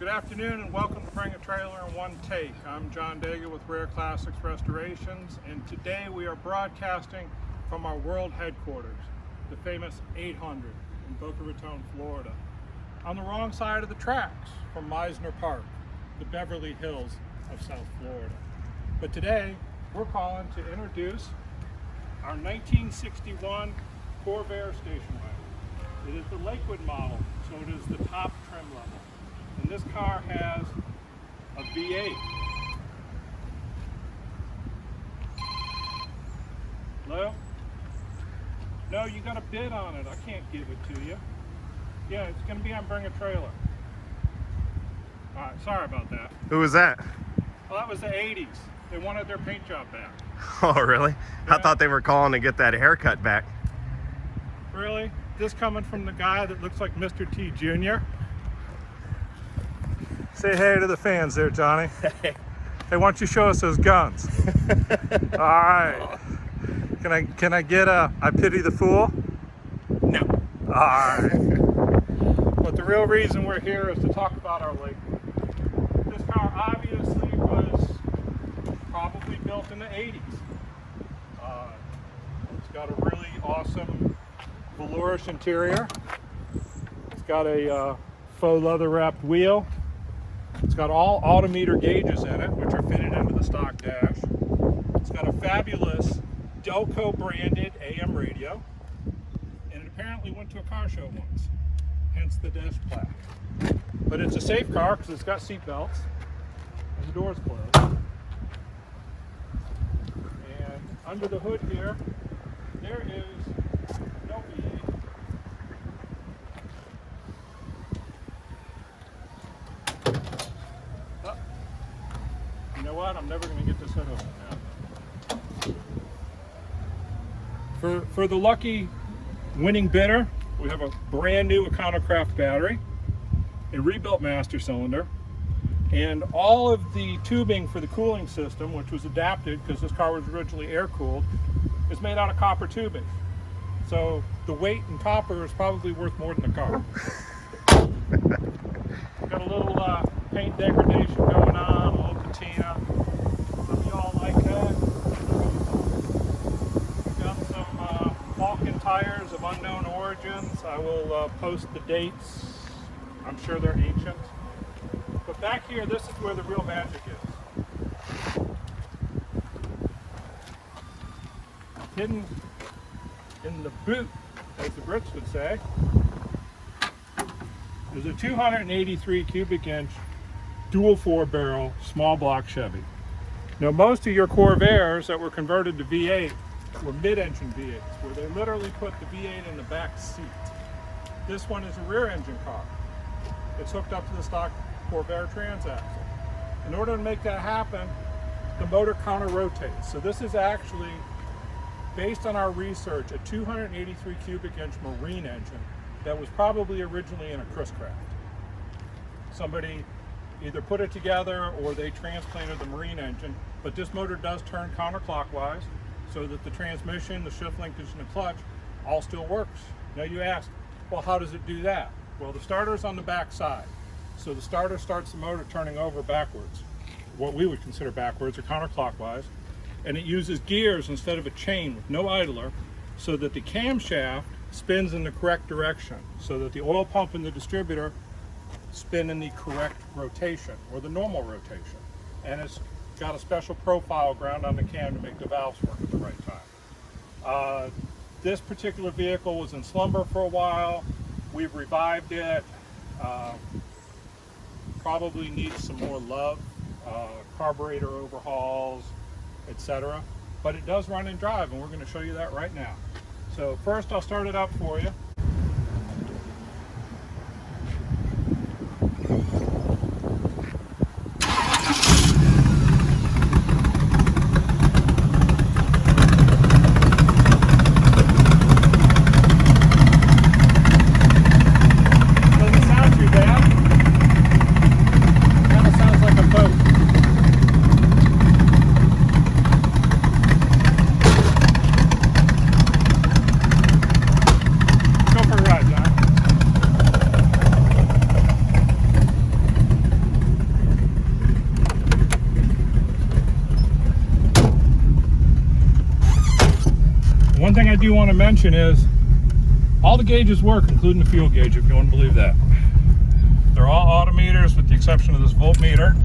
Good afternoon and welcome to Bring a Trailer in One Take. I'm John Daigle with Rare Classics Restorations, and today we are broadcasting from our world headquarters, the famous 800 in Boca Raton, Florida. On the wrong side of the tracks from Meisner Park, the Beverly Hills of South Florida. But today we're calling to introduce our 1961 Corvair Station wagon. It is the Lakewood model, so it is the top trim level. And this car has a V8. Hello? No, you got a bid on it. I can't give it to you. Yeah, it's going to be on Bring a Trailer. All right, sorry about that. Who was that? Well, that was the 80s. They wanted their paint job back. Oh, really? Yeah. I thought they were calling to get that haircut back. Really? This coming from the guy that looks like Mr. T Jr.? Say hey to the fans there, Johnny. Hey, why don't you show us those guns? All right. Can I get a I pity the fool? No. All right. But the real reason we're here is to talk about our Lakewood. This car obviously was probably built in the 80s. It's got a really awesome velourish interior. It's got a faux leather wrapped wheel. It's got all altimeter gauges in it, which are fitted into the stock dash. It's got a fabulous Delco branded AM radio, and it apparently went to a car show once, hence the desk plaque. But it's a safe car because it's got seat belts and the doors closed. And under the hood here, there is no V8. You know what? I'm never going to get this hood open now. For the lucky winning bidder, we have a brand new Econocraft battery, a rebuilt master cylinder, and all of the tubing for the cooling system, which was adapted because this car was originally air-cooled, is made out of copper tubing. So the weight in copper is probably worth more than the car. We've got a little paint degradation going on, a little patina. Some of y'all like that. We've got some Falcon tires of unknown origins. I will post the dates. I'm sure they're ancient. But back here, this is where the real magic is. Hidden in the boot, as the Brits would say, is a 283 cubic inch dual 4-barrel small block Chevy. Now, most of your Corvairs that were converted to V8 were mid-engine V8s, where they literally put the V8 in the back seat. This one is a rear-engine car. It's hooked up to the stock Corvair transaxle. In order to make that happen, the motor counter-rotates. So this is actually, based on our research, a 283 cubic inch marine engine that was probably originally in a Chris Craft. Somebody either put it together or they transplanted the marine engine, but this motor does turn counterclockwise so that the transmission, the shift linkage, and the clutch all still works. Now you ask, well, how does it do that? Well, the starter's on the back side. So the starter starts the motor turning over backwards, what we would consider backwards or counterclockwise, and it uses gears instead of a chain with no idler so that the camshaft spins in the correct direction, so that the oil pump and the distributor spin in the correct rotation, or the normal rotation. And it's got a special profile ground on the cam to make the valves work at the right time. This particular vehicle was in slumber for a while. We've revived it. Probably needs some more love, carburetor overhauls, etc. But it does run and drive, and we're going to show you that right now. So first I'll start it up for you. do want to mention is all the gauges work, including the fuel gauge, if you want to believe that. They're all autometers with the exception of this voltmeter,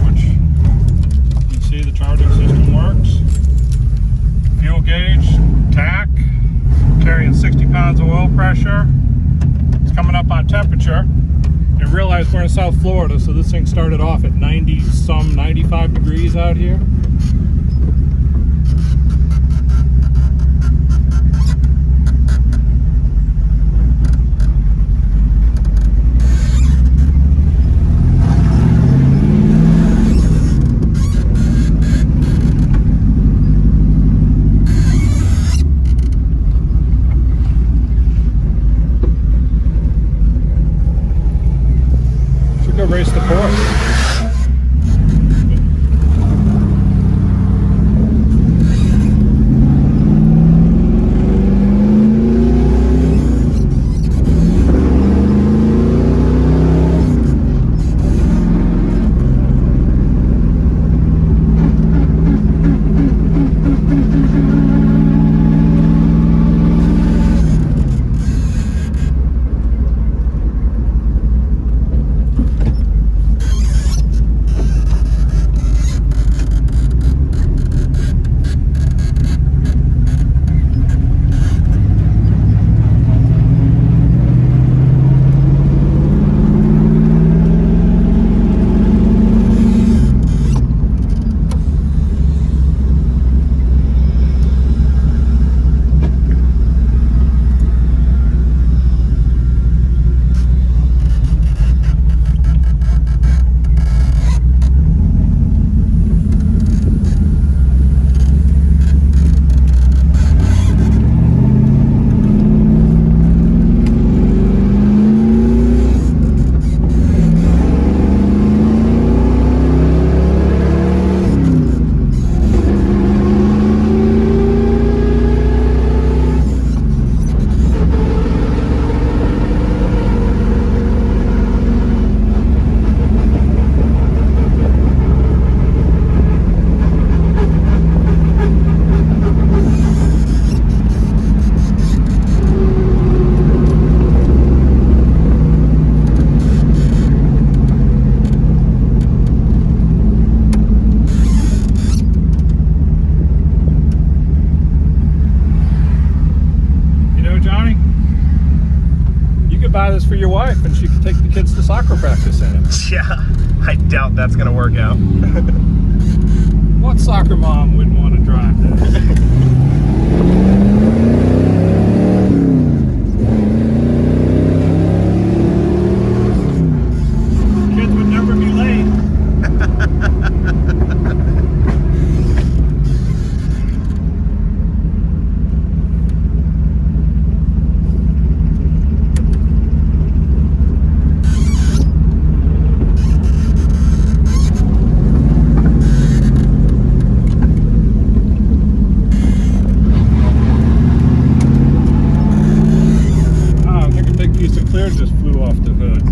which you can see the charging system works. Fuel gauge, tack, carrying 60 pounds of oil pressure. It's coming up on temperature. And realize we're in South Florida, so this thing started off at 95 degrees out here. Go race the course. Buy this for your wife and she could take the kids to soccer practice in it. Yeah, I doubt that's gonna work out. What soccer mom wouldn't want to drive this? Kids would never be late. Just flew off the hood.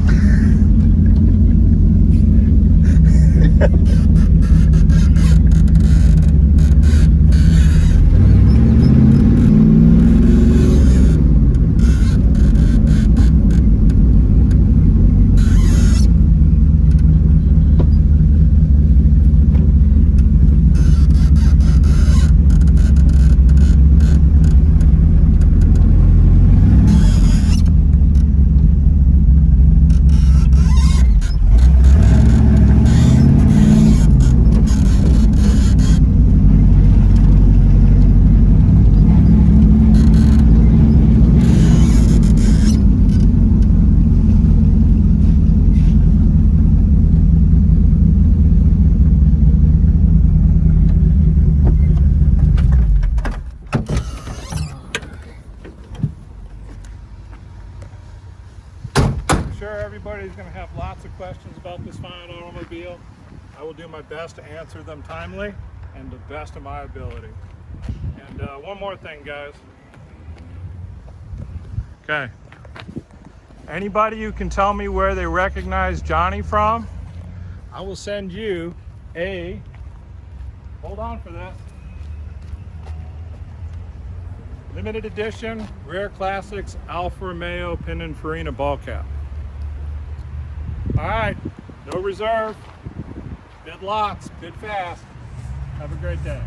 sure everybody's going to have lots of questions about this fine automobile. I will do my best to answer them timely and to the best of my ability. And one more thing, guys. Okay. Anybody who can tell me where they recognize Johnny from, I will send you a, hold on for this, Limited edition, Rare Classics, Alfa Romeo Pininfarina ball cap. All right, no reserve. Bid lots, bid fast. Have a great day.